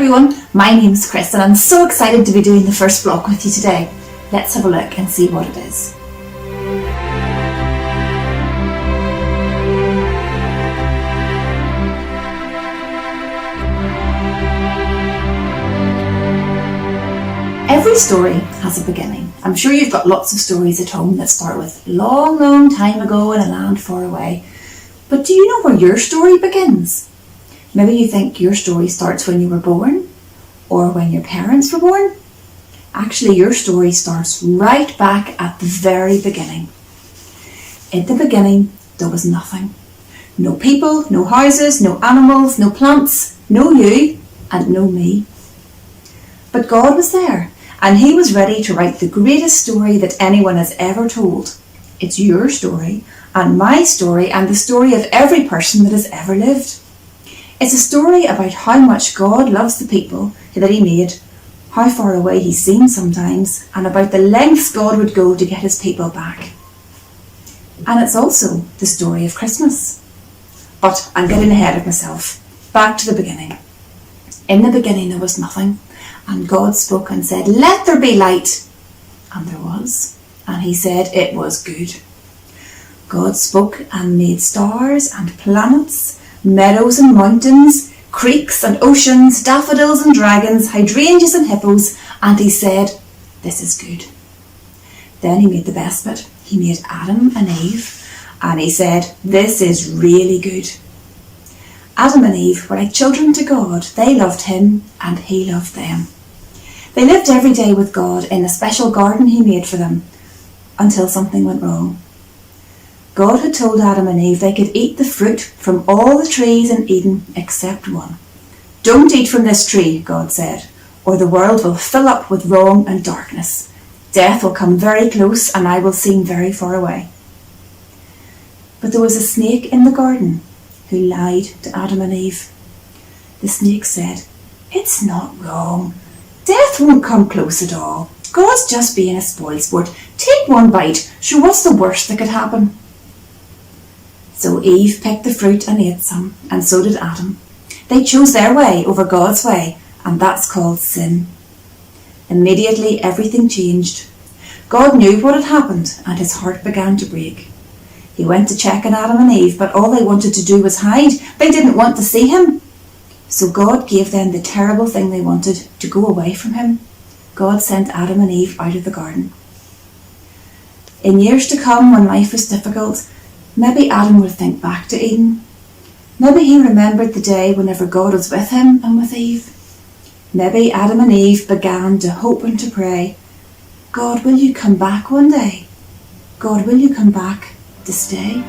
everyone, my name's Chris and I'm so excited to be doing the first vlog with you today. Let's have a look and see what it is. Every story has a beginning. I'm sure you've got lots of stories at home that start with long, long time ago in a land far away. But do you know where your story begins? Maybe you think your story starts when you were born or when your parents were born. Actually, your story starts right back at the very beginning. In the beginning, there was nothing. No people, no houses, no animals, no plants, no you, and no me. But God was there, and He was ready to write the greatest story that anyone has ever told. It's your story, and my story, and the story of every person that has ever lived. It's a story about how much God loves the people that He made, how far away He seems sometimes, and about the lengths God would go to get His people back. And it's also the story of Christmas. But I'm getting ahead of myself. Back to the beginning. In the beginning there was nothing, and God spoke and said, "Let there be light." And there was, and He said it was good. God spoke and made stars and planets, meadows and mountains, creeks and oceans, daffodils and dragons, hydrangeas and hippos, and He said, "This is good." Then He made the best bit. He made Adam and Eve, and He said, "This is really good." Adam and Eve were like children to God. They loved Him and He loved them. They lived every day with God in a special garden He made for them until something went wrong. God had told Adam and Eve they could eat the fruit from all the trees in Eden except one. "Don't eat from this tree," God said, "or the world will fill up with wrong and darkness. Death will come very close and I will seem very far away." But there was a snake in the garden who lied to Adam and Eve. The snake said, "It's not wrong. Death won't come close at all. God's just being a spoilsport. Take one bite. Sure, what's the worst that could happen?" So Eve picked the fruit and ate some, and so did Adam. They chose their way over God's way, and that's called sin. Immediately everything changed. God knew what had happened, and His heart began to break. He went to check on Adam and Eve, but all they wanted to do was hide. They didn't want to see Him. So God gave them the terrible thing they wanted, to go away from Him. God sent Adam and Eve out of the garden. In years to come, when life was difficult, maybe Adam would think back to Eden. Maybe he remembered the day whenever God was with him and with Eve. Maybe Adam and Eve began to hope and to pray, "God, will you come back one day? God, will you come back to stay?"